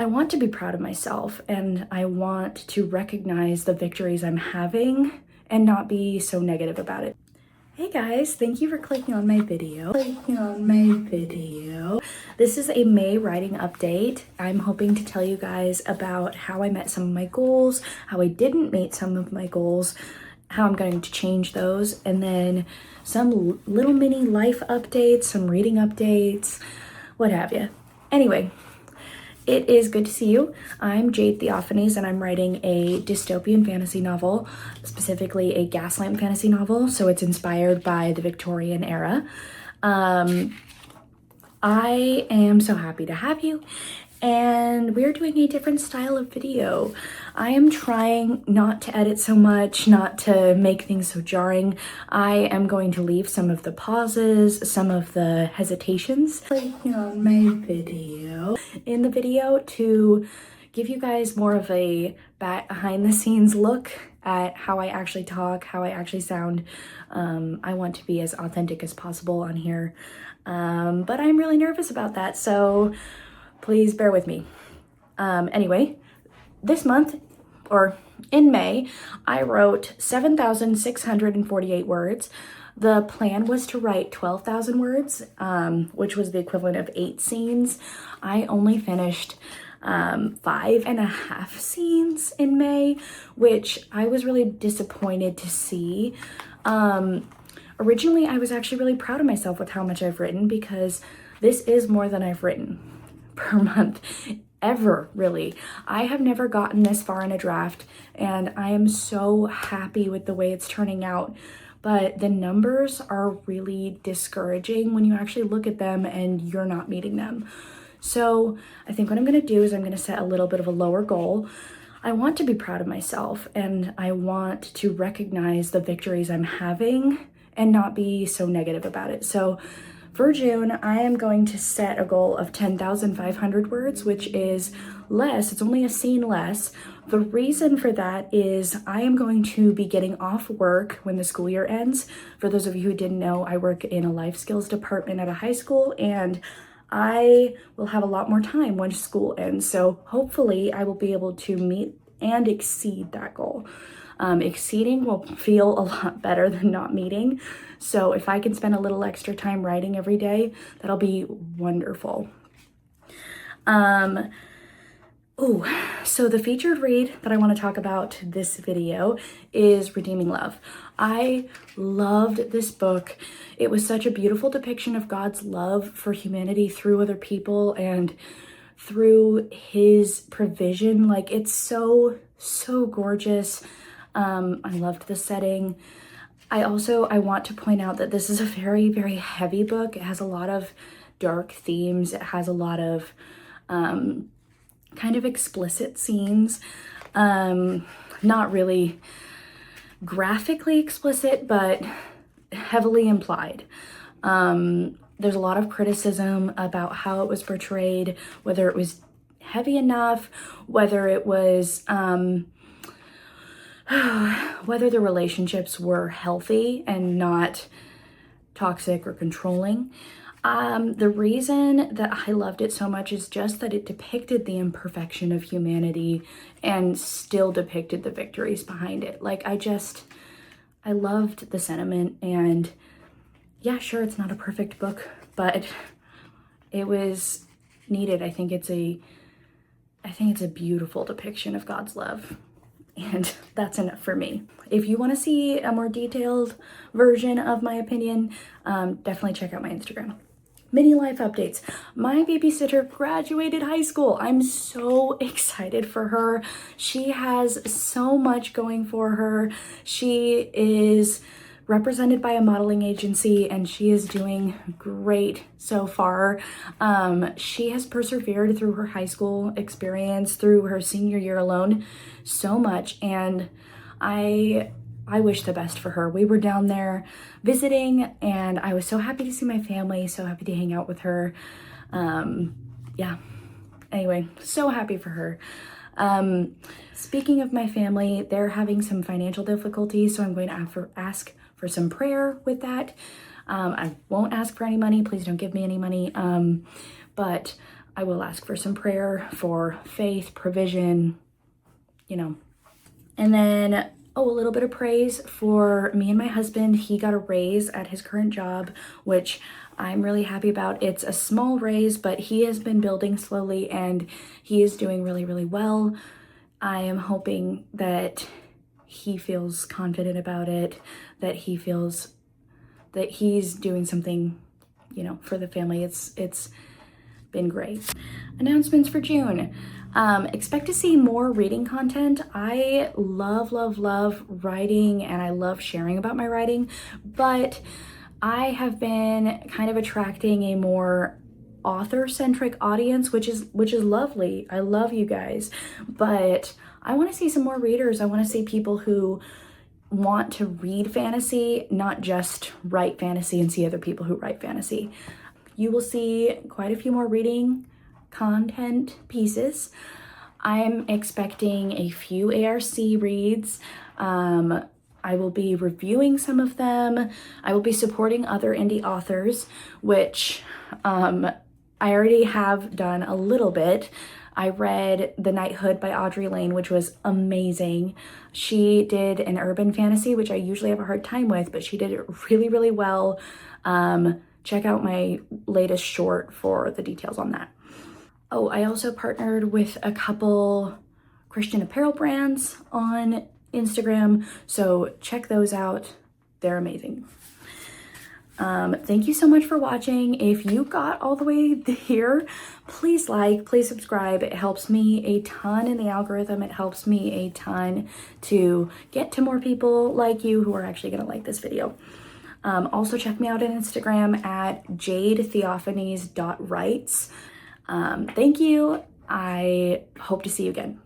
I want to be proud of myself, and I want to recognize the victories I'm having and not be so negative about it. Hey guys, thank you for clicking on my video. This is a May writing update. I'm hoping to tell you guys about how I met some of my goals, how I didn't meet some of my goals, how I'm going to change those, and then some little mini life updates, some reading updates, what have you. Anyway, it is good to see you. I'm Jade Theophanes, and I'm writing a dystopian fantasy novel, specifically a Gaslamp fantasy novel, so it's inspired by the Victorian era. I am so happy to have you, and we're doing a different style of video. I am trying not to edit so much, not to make things so jarring. I am going to leave some of the pauses, some of the hesitations on my video in the video to give you guys more of a behind the scenes look at how I actually talk, how I actually sound. I want to be as authentic as possible on here, but I'm really nervous about that, so please bear with me. Anyway, this month, or in May, I wrote 7,648 words. The plan was to write 12,000 words, which was the equivalent of 8 scenes. I only finished 5.5 scenes in May, which I was really disappointed to see. Originally, I was actually really proud of myself with how much I've written, because this is more than I've written per month ever, really. I have never gotten this far in a draft, and I am so happy with the way it's turning out, but the numbers are really discouraging when you actually look at them and you're not meeting them. So I think what I'm going to do is I'm going to set a little bit of a lower goal. I want to be proud of myself, and I want to recognize the victories I'm having and not be so negative about it. So for June, I am going to set a goal of 10,500 words, which is less. It's only a scene less. The reason for that is I am going to be getting off work when the school year ends. For those of you who didn't know, I work in a life skills department at a high school, and I will have a lot more time when school ends. So hopefully I will be able to meet and exceed that goal. Exceeding will feel a lot better than not meeting. So if I can spend a little extra time writing every day, that'll be wonderful. So the featured read that I want to talk about this video is Redeeming Love. I loved this book. It was such a beautiful depiction of God's love for humanity through other people and through his provision. Like, it's so gorgeous. I loved the setting. I want to point out that this is a very, very heavy book. It has a lot of dark themes. It has a lot of kind of explicit scenes. Not really graphically explicit, but heavily implied. There's a lot of criticism about how it was portrayed, whether it was heavy enough, whether it was whether the relationships were healthy and not toxic or controlling. The reason that I loved it so much is just that it depicted the imperfection of humanity and still depicted the victories behind it. Like, I loved the sentiment, and yeah, sure, it's not a perfect book, but it was needed. I think it's a beautiful depiction of God's love. And that's enough for me. If you want to see a more detailed version of my opinion, definitely check out my Instagram. Mini life updates. My babysitter graduated high school. I'm so excited for her. She has so much going for her. She is represented by a modeling agency, and she is doing great so far. She has persevered through her high school experience, through her senior year alone, so much, and I wish the best for her. We were down there visiting, and I was so happy to see my family, so happy to hang out with her. Yeah, anyway, so happy for her. Speaking of my family, they're having some financial difficulties, so I'm going to ask for some prayer with that. I won't ask for any money. Please don't give me any money. But I will ask for some prayer for faith, provision, you know. And then, oh, a little bit of praise for me and my husband. He got a raise at his current job, which I'm really happy about. It's a small raise, but he has been building slowly and he is doing really, really well. I am hoping that he feels confident about it, that he feels that he's doing something, you know, for the family. It's been great. Announcements for June. Expect to see more reading content. I love writing and I love sharing about my writing, but I have been kind of attracting a more author-centric audience, which is lovely. I love you guys, but I want to see some more readers. I want to see people who want to read fantasy, not just write fantasy and see other people who write fantasy. You will see quite a few more reading content pieces. I'm expecting a few ARC reads. I will be reviewing some of them. I will be supporting other indie authors, which I already have done a little bit. I read The Knighthood by Audrey Lane, which was amazing. She did an urban fantasy, which I usually have a hard time with, but she did it really, really well. Check out my latest short for the details on that. Oh, I also partnered with a couple Christian apparel brands on Instagram, so check those out. They're amazing. Thank you so much for watching. If you got all the way here, please like, please subscribe. It helps me a ton in the algorithm. It helps me a ton to get to more people like you who are actually gonna like this video. Also check me out on Instagram at jadetheophanes.writes. Thank you. I hope to see you again.